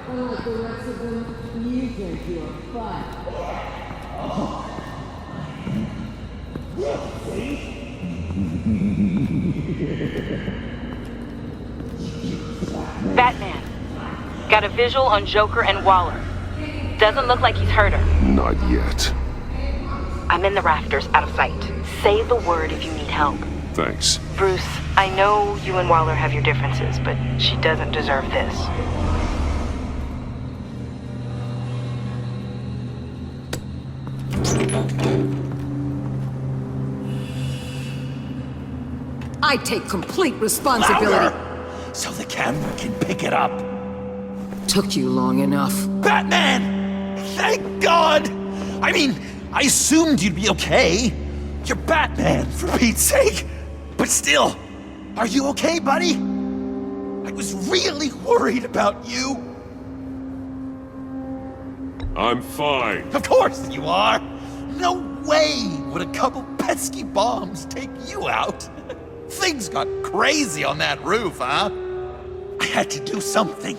Unlike the rest of them, you think you're fun. Batman. Got a visual on Joker and Waller. Doesn't look like he's hurt her. Not yet. I'm in the rafters, out of sight. Say the word if you need help. Thanks. Bruce, I know you and Waller have your differences, but she doesn't deserve this. I take complete responsibility. Louder, so the camera can pick it up. Took you long enough. Batman! Thank God! I mean, I assumed you'd be okay. You're Batman, for Pete's sake. But still, are you okay, buddy? I was really worried about you. I'm fine. Of course you are. No way would a couple pesky bombs take you out. Things got crazy on that roof, huh? I had to do something.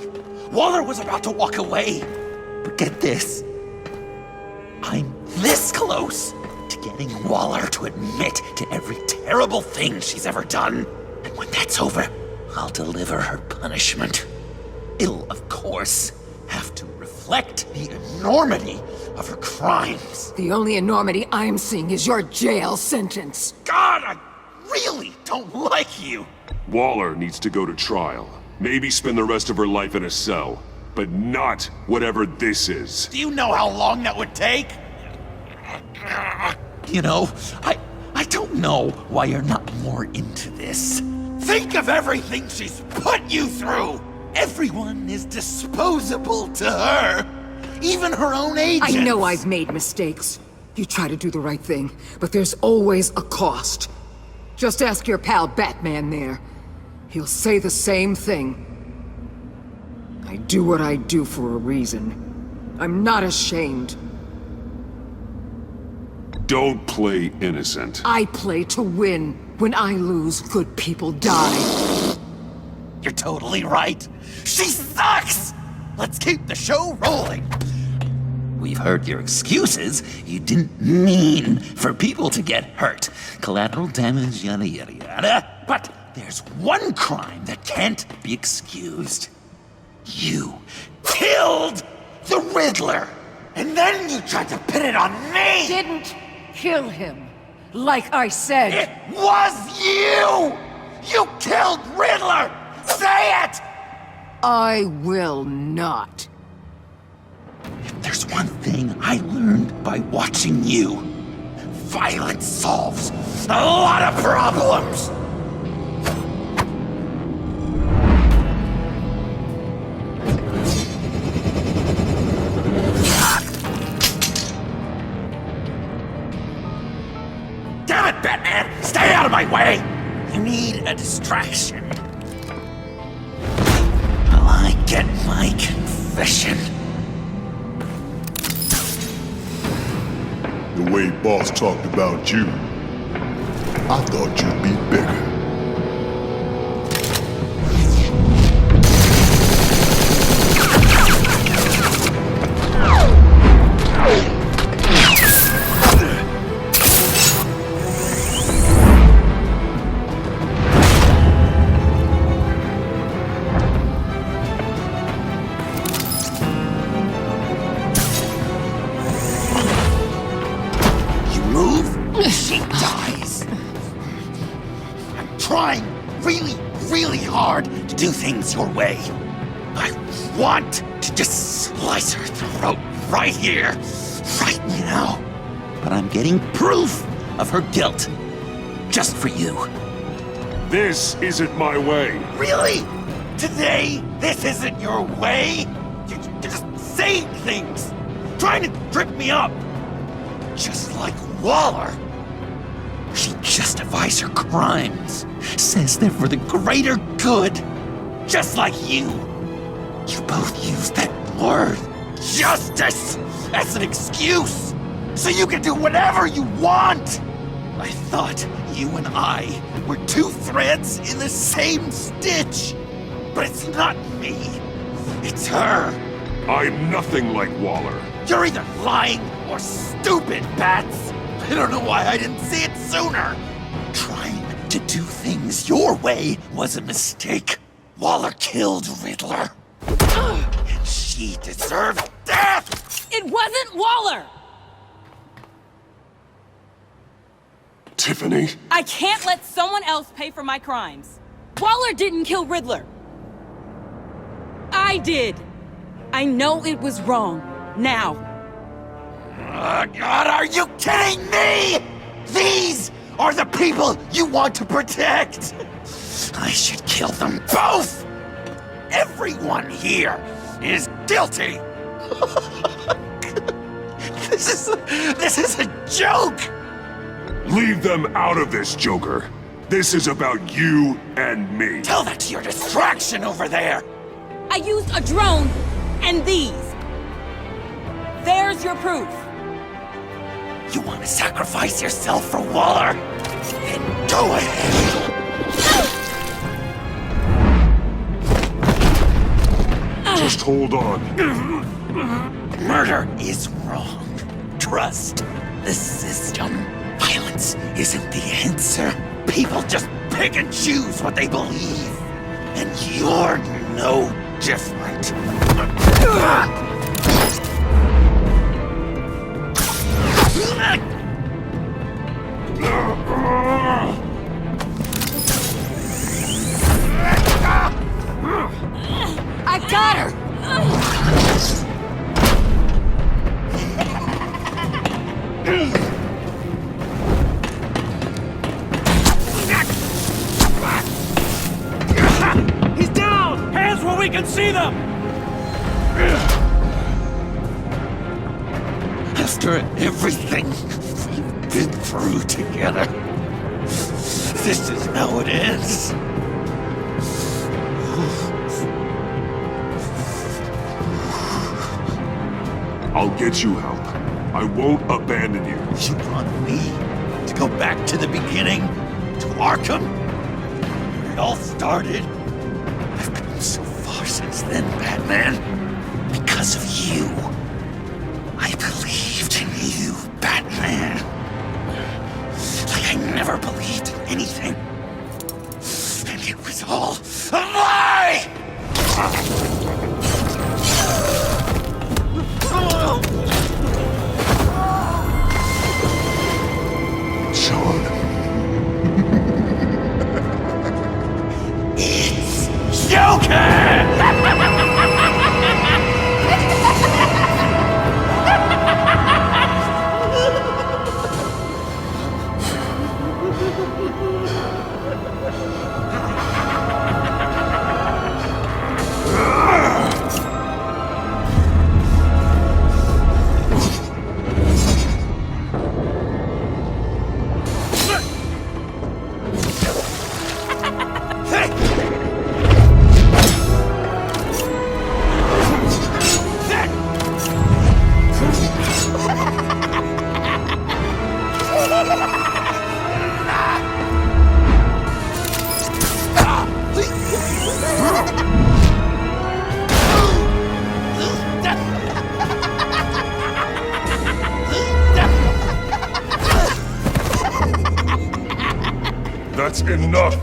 Waller was about to walk away. But get this. I'm this close to getting Waller to admit to every terrible thing she's ever done. And when that's over, I'll deliver her punishment. It'll, of course, have to reflect the enormity of her crimes. The only enormity I'm seeing is your jail sentence. God, I really don't like you. Waller needs to go to trial. Maybe spend the rest of her life in a cell. But not whatever this is. Do you know how long that would take? You know, I don't know why you're not more into this. Think of everything she's put you through! Everyone is disposable to her. Even her own agents. I know I've made mistakes. You try to do the right thing, but there's always a cost. Just ask your pal Batman there. He'll say the same thing. I do what I do for a reason. I'm not ashamed. Don't play innocent. I play to win. When I lose, good people die. You're totally right. She sucks! Let's keep the show rolling. We've heard your excuses. You didn't mean for people to get hurt. Collateral damage, yada yada yada. But there's one crime that can't be excused. You killed the Riddler! And then you tried to pin it on me! Didn't kill him. Like I said. It was you! You killed Riddler! Say it! I will not. If there's one thing I learned by watching you, violence solves a lot of problems! Damn it, Batman! Stay out of my way! You need a distraction. While I get my confession. The way Boss talked about you, I thought you'd be bigger. She dies. I'm trying really hard to do things your way. I want to just slice her throat right here, right now. But I'm getting proof of her guilt, just for you. This isn't my way. Really? Today, this isn't your way? You're just saying things, trying to trip me up. Just like Waller. She justifies her crimes. says they're for the greater good, just like you. You both use that word, justice, as an excuse, so you can do whatever you want. I thought you and I were two threads in the same stitch, but it's not me, it's her. I'm nothing like Waller. You're either lying or stupid, Bats. I don't know why I didn't see it sooner. Trying to do things your way was a mistake. Waller killed Riddler. And she deserved death! It wasn't Waller! Tiffany? I can't let someone else pay for my crimes. Waller didn't kill Riddler. I did. I know it was wrong. Now. God, are you kidding me? These are the people you want to protect. I should kill them both. Everyone here is guilty. This is a joke. Leave them out of this, Joker. This is about you and me. Tell that to your distraction over there. I used a drone and these. There's your proof. You want to sacrifice yourself for Waller? Then go ahead. Just hold on. Murder is wrong. Trust the system. Violence isn't the answer. People just pick and choose what they believe. And you're no different. I got her! He's down! Hands where we can see them! After everything we've been through together, this is how it ends. I'll get you help. I won't abandon you. You want me to go back to the beginning? To Arkham? Where it all started? I've come so far since then, Batman. Because of you. I believed in you, Batman. Like I never believed in anything. And it was all a lie! Sean. It's Joker! That's enough!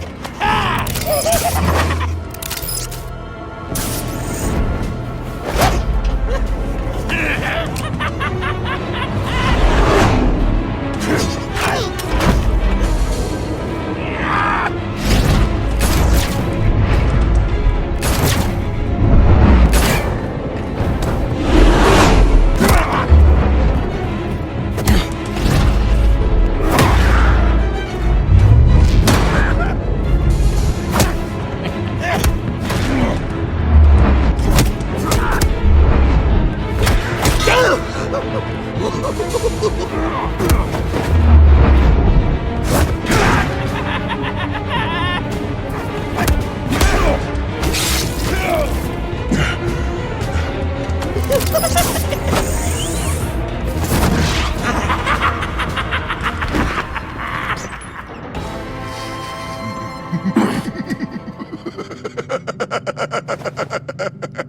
I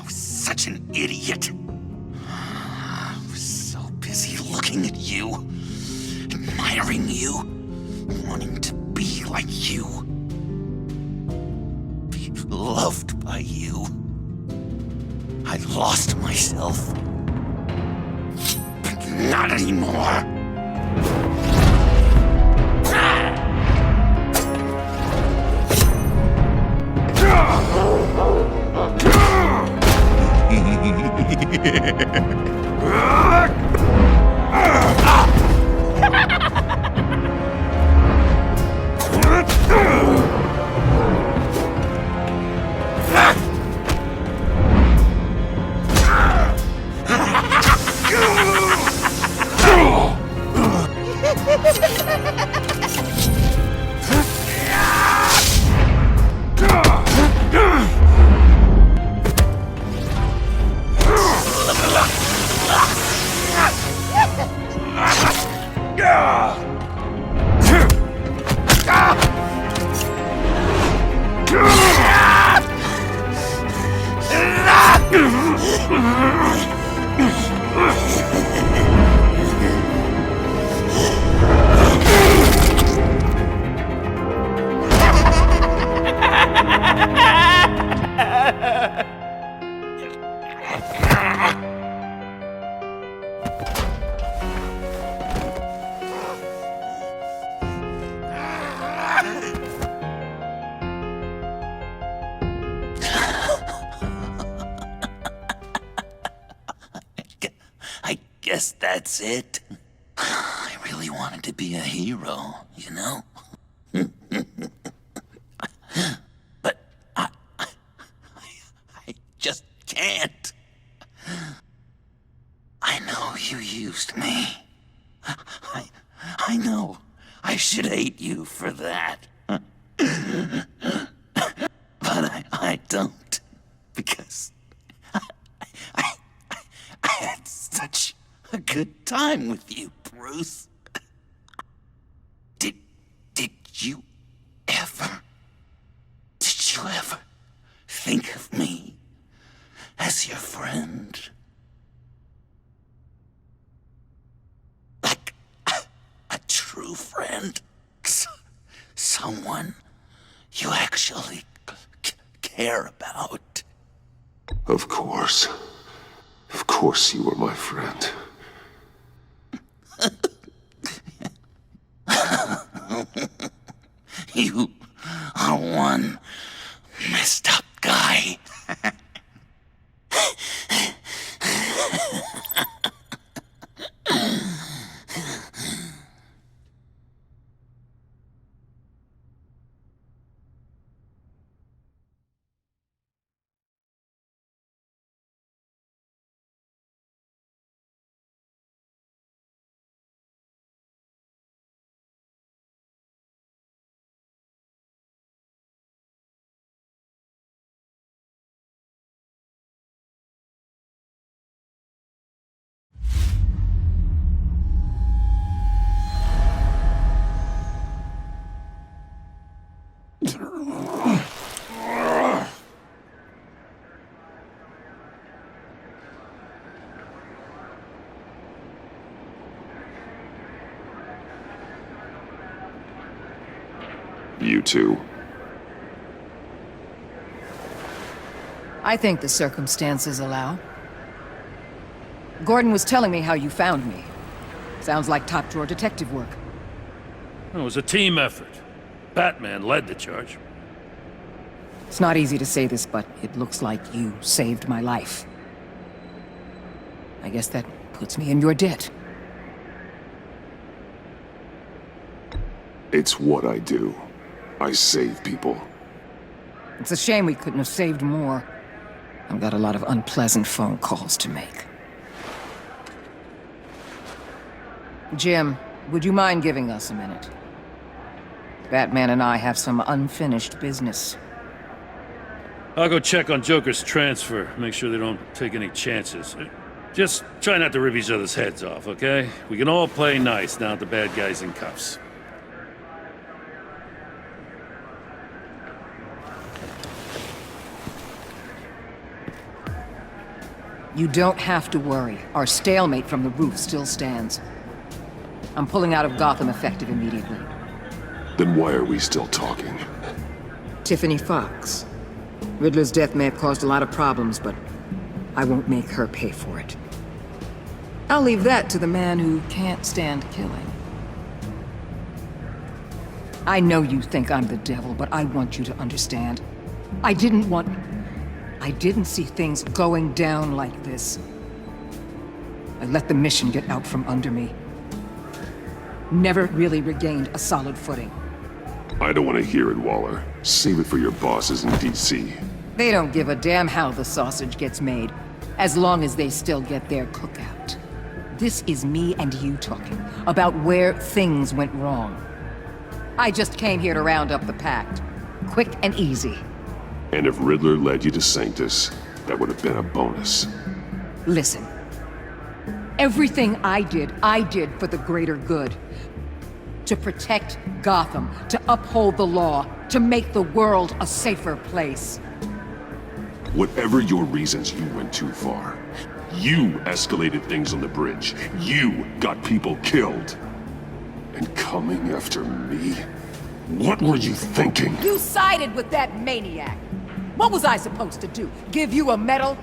was such an idiot. I was so busy looking at you, admiring you, wanting to be like you, be loved by you. I lost myself. But not anymore. I guess that's it. I really wanted to be a hero, you know? But I just can't. I know you used me. I know I should hate you for that. But I don't, because I had such a good time with you, Bruce. Did you ever think of me as your friend? Like a true friend? Someone you actually care about? Of course. Of course you were my friend. You are one messed up guy. You too. I think the circumstances allow. Gordon was telling me how you found me. Sounds like top-drawer detective work. It was a team effort. Batman led the charge. It's not easy to say this, but it looks like you saved my life. I guess that puts me in your debt. It's what I do. I save people. It's a shame we couldn't have saved more. I've got a lot of unpleasant phone calls to make. Jim, would you mind giving us a minute? Batman and I have some unfinished business. I'll go check on Joker's transfer, make sure they don't take any chances. Just try not to rip each other's heads off, okay? We can all play nice now that the bad guy's in cuffs. You don't have to worry. Our stalemate from the roof still stands. I'm pulling out of Gotham effective immediately. Then why are we still talking? Tiffany Fox. Riddler's death may have caused a lot of problems, but I won't make her pay for it. I'll leave that to the man who can't stand killing. I know you think I'm the devil, but I want you to understand. I didn't see things going down like this. I let the mission get out from under me. Never really regained a solid footing. I don't want to hear it, Waller. Save it for your bosses in DC. They don't give a damn how the sausage gets made, as long as they still get their cookout. This is me and you talking about where things went wrong. I just came here to round up the pact. Quick and easy. And if Riddler led you to Sanctus, that would have been a bonus. Listen. Everything I did for the greater good. To protect Gotham, to uphold the law, to make the world a safer place. Whatever your reasons, you went too far. You escalated things on the bridge. You got people killed. And coming after me? What were you thinking? You sided with that maniac. What was I supposed to do? Give you a medal?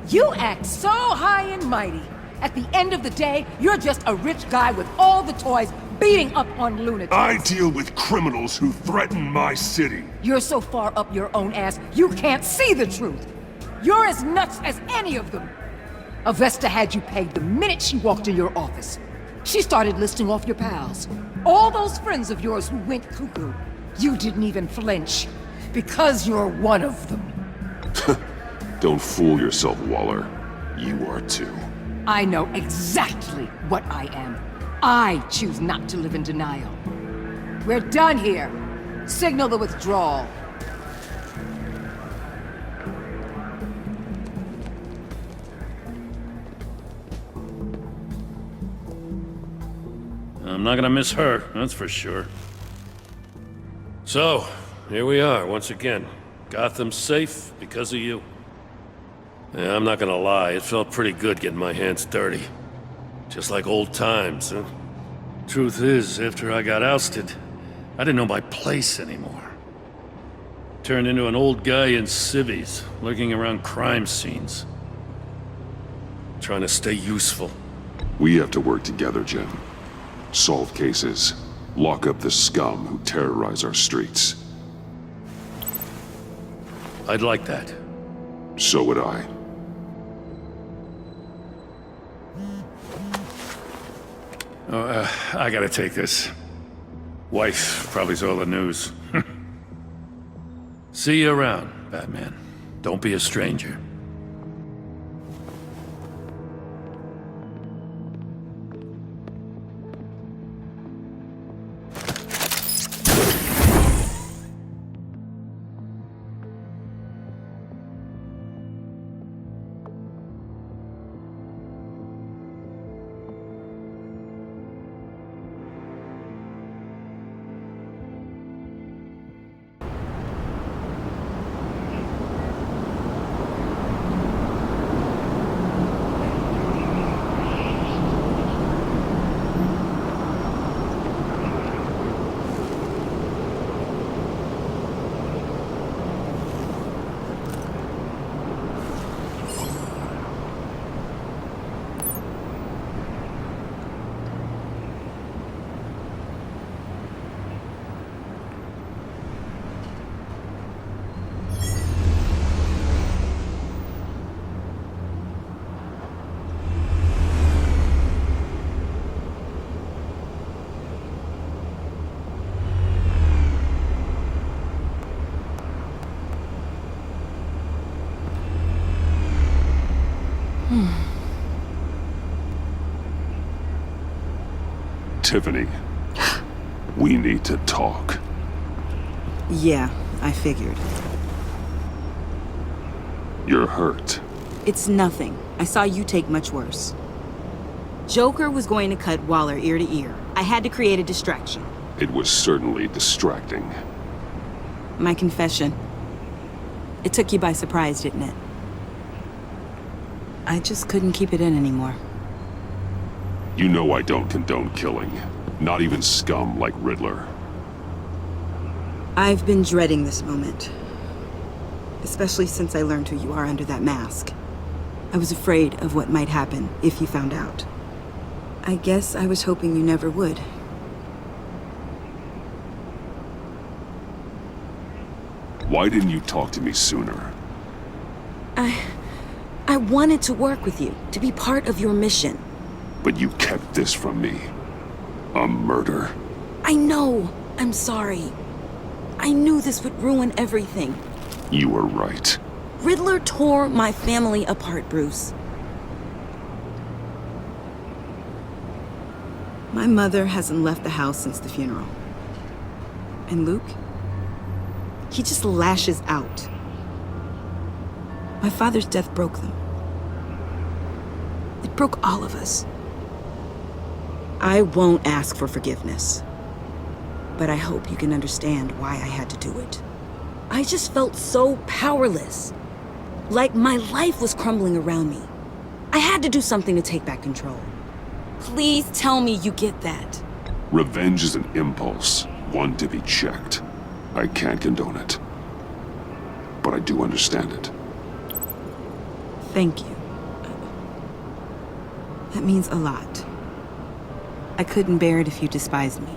You act so high and mighty. At the end of the day, you're just a rich guy with all the toys beating up on lunatics. I deal with criminals who threaten my city. You're so far up your own ass, you can't see the truth. You're as nuts as any of them. Avesta had you pegged the minute she walked in your office. She started listing off your pals. All those friends of yours who went cuckoo. You didn't even flinch. Because you're one of them. Don't fool yourself, Waller. You are too. I know exactly what I am. I choose not to live in denial. We're done here. Signal the withdrawal. I'm not gonna miss her, that's for sure. So, here we are, once again. Gotham's safe because of you. Yeah, I'm not gonna lie, it felt pretty good getting my hands dirty. Just like old times, huh? Truth is, after I got ousted, I didn't know my place anymore. Turned into an old guy in civvies, lurking around crime scenes. Trying to stay useful. We have to work together, Jim. Solve cases. Lock up the scum who terrorize our streets. I'd like that. So would I. I gotta take this. Wife probably saw the news. See you around, Batman. Don't be a stranger. Tiffany, we need to talk. Yeah, I figured. You're hurt. It's nothing. I saw you take much worse. Joker was going to cut Waller ear to ear. I had to create a distraction. It was certainly distracting. My confession. It took you by surprise, didn't it? I just couldn't keep it in anymore. You know I don't condone killing. Not even scum like Riddler. I've been dreading this moment. Especially since I learned who you are under that mask. I was afraid of what might happen if you found out. I guess I was hoping you never would. Why didn't you talk to me sooner? I wanted to work with you, to be part of your mission. But you kept this from me. A murder. I know. I'm sorry. I knew this would ruin everything. You were right. Riddler tore my family apart, Bruce. My mother hasn't left the house since the funeral. And Luke? He just lashes out. My father's death broke them. It broke all of us. I won't ask for forgiveness. But I hope you can understand why I had to do it. I just felt so powerless. Like my life was crumbling around me. I had to do something to take back control. Please tell me you get that. Revenge is an impulse, one to be checked. I can't condone it. But I do understand it. Thank you. That means a lot. I couldn't bear it if you despised me.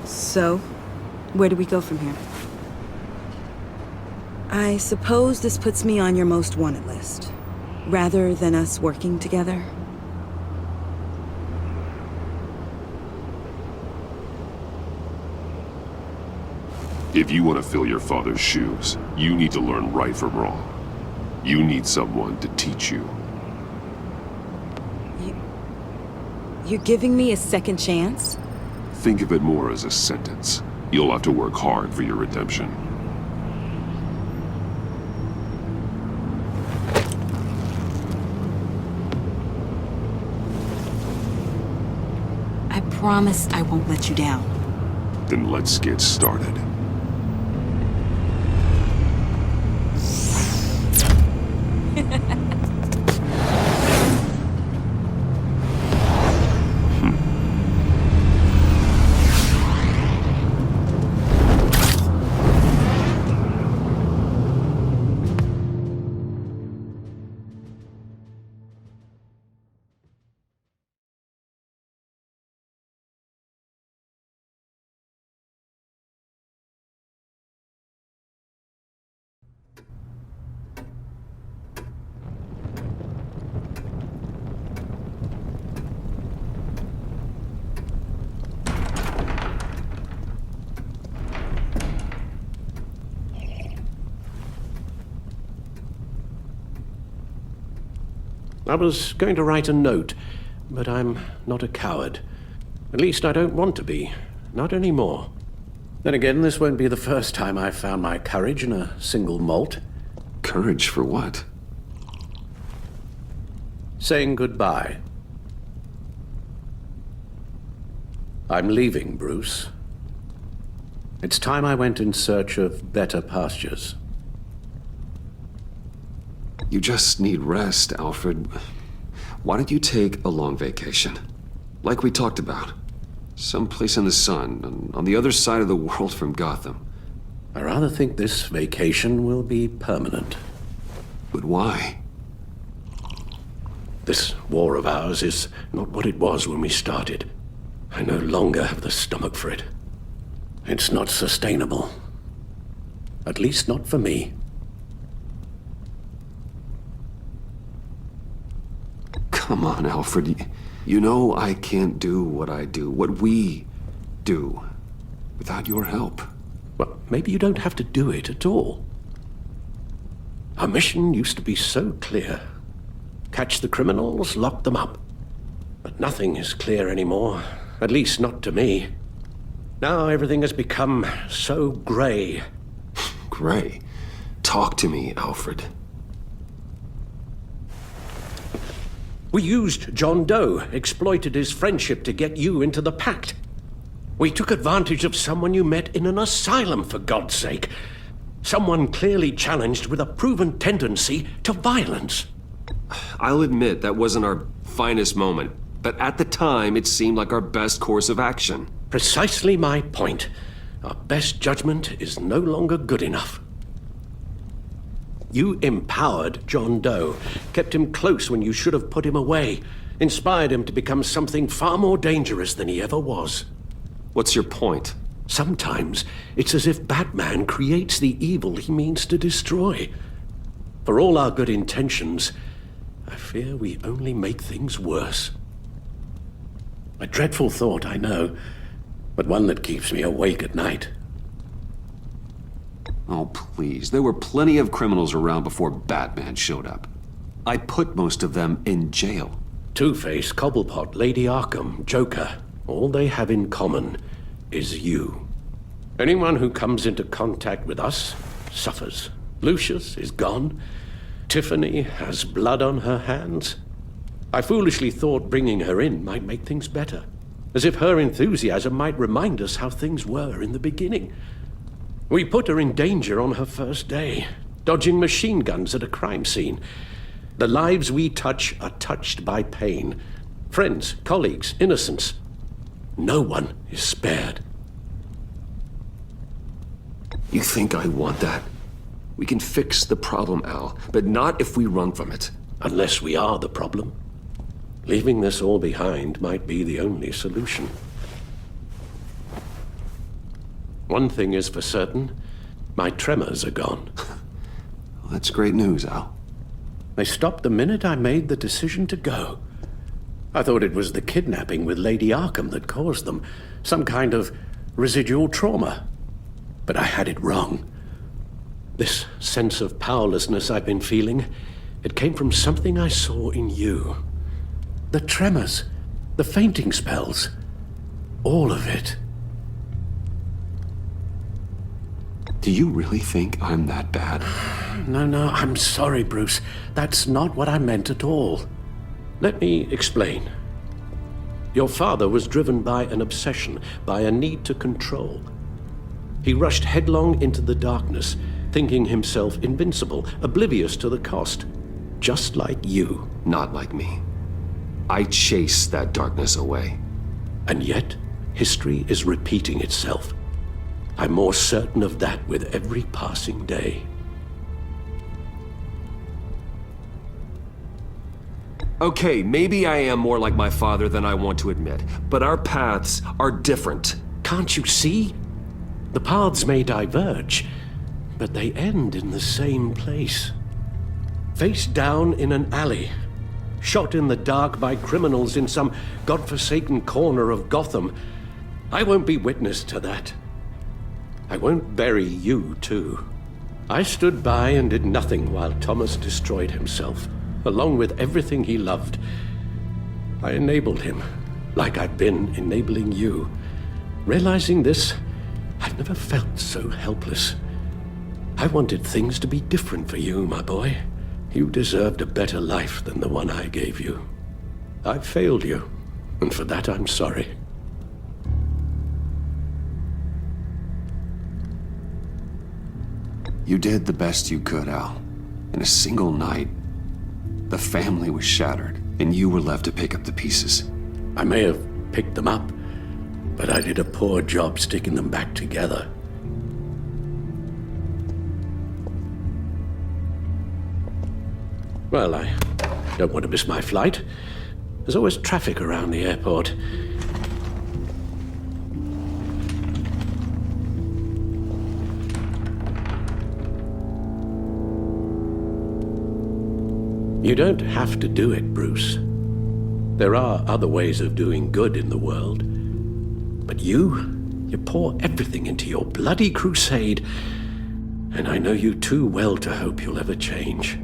So, where do we go from here? I suppose this puts me on your most wanted list, rather than us working together. If you want to fill your father's shoes, you need to learn right from wrong. You need someone to teach you. You're giving me a second chance? Think of it more as a sentence. You'll have to work hard for your redemption. I promise I won't let you down. Then let's get started. I was going to write a note, but I'm not a coward. At least I don't want to be. Not anymore. Then again, this won't be the first time I've found my courage in a single malt. Courage for what? Saying goodbye. I'm leaving, Bruce. It's time I went in search of better pastures. You just need rest, Alfred. Why don't you take a long vacation? Like we talked about. Someplace in the sun, on the other side of the world from Gotham. I rather think this vacation will be permanent. But why? This war of ours is not what it was when we started. I no longer have the stomach for it. It's not sustainable. At least not for me. Come on, Alfred. You know I can't do what I do, what we do, without your help. Well, maybe you don't have to do it at all. Our mission used to be so clear. Catch the criminals, lock them up. But nothing is clear anymore, at least not to me. Now everything has become so gray. Gray? Talk to me, Alfred. We used John Doe, exploited his friendship to get you into the pact. We took advantage of someone you met in an asylum, for God's sake. Someone clearly challenged with a proven tendency to violence. I'll admit that wasn't our finest moment, but at the time it seemed like our best course of action. Precisely my point. Our best judgment is no longer good enough. You empowered John Doe, kept him close when you should have put him away, inspired him to become something far more dangerous than he ever was. What's your point? Sometimes it's as if Batman creates the evil he means to destroy. For all our good intentions, I fear we only make things worse. A dreadful thought, I know, but one that keeps me awake at night. Oh, please. There were plenty of criminals around before Batman showed up. I put most of them in jail. Two-Face, Cobblepot, Lady Arkham, Joker, all they have in common is you. Anyone who comes into contact with us suffers. Lucius is gone. Tiffany has blood on her hands. I foolishly thought bringing her in might make things better, as if her enthusiasm might remind us how things were in the beginning. We put her in danger on her first day, dodging machine guns at a crime scene. The lives we touch are touched by pain. Friends, colleagues, innocents. No one is spared. You think I want that? We can fix the problem, Al, but not if we run from it. Unless we are the problem. Leaving this all behind might be the only solution. One thing is for certain, my tremors are gone. Well, that's great news, Al. They stopped the minute I made the decision to go. I thought it was the kidnapping with Lady Arkham that caused them, some kind of residual trauma. But I had it wrong. This sense of powerlessness I've been feeling, it came from something I saw in you. The tremors, the fainting spells, all of it. Do you really think I'm that bad? No, I'm sorry, Bruce. That's not what I meant at all. Let me explain. Your father was driven by an obsession, by a need to control. He rushed headlong into the darkness, thinking himself invincible, oblivious to the cost. Just like you. Not like me. I chased that darkness away. And yet, history is repeating itself. I'm more certain of that with every passing day. Okay, maybe I am more like my father than I want to admit, but our paths are different. Can't you see? The paths may diverge, but they end in the same place. Face down in an alley, shot in the dark by criminals in some godforsaken corner of Gotham. I won't be witness to that. I won't bury you, too. I stood by and did nothing while Thomas destroyed himself, along with everything he loved. I enabled him, like I've been enabling you. Realizing this, I've never felt so helpless. I wanted things to be different for you, my boy. You deserved a better life than the one I gave you. I failed you, and for that I'm sorry. You did the best you could, Al. In a single night, the family was shattered, and you were left to pick up the pieces. I may have picked them up, but I did a poor job sticking them back together. Well, I don't want to miss my flight. There's always traffic around the airport. You don't have to do it, Bruce. There are other ways of doing good in the world. But you pour everything into your bloody crusade, and I know you too well to hope you'll ever change.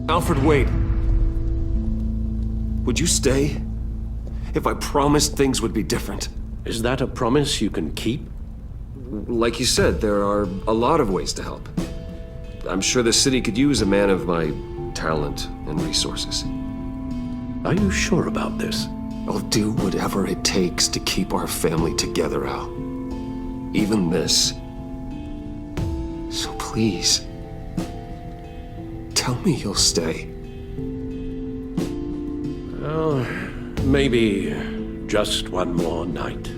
Alfred, wait. Would you stay? If I promised things would be different? Is that a promise you can keep? Like you said, there are a lot of ways to help. I'm sure the city could use a man of my talent and resources. Are you sure about this? I'll do whatever it takes to keep our family together, Al. Even this. So please, tell me you'll stay. Well, maybe just one more night.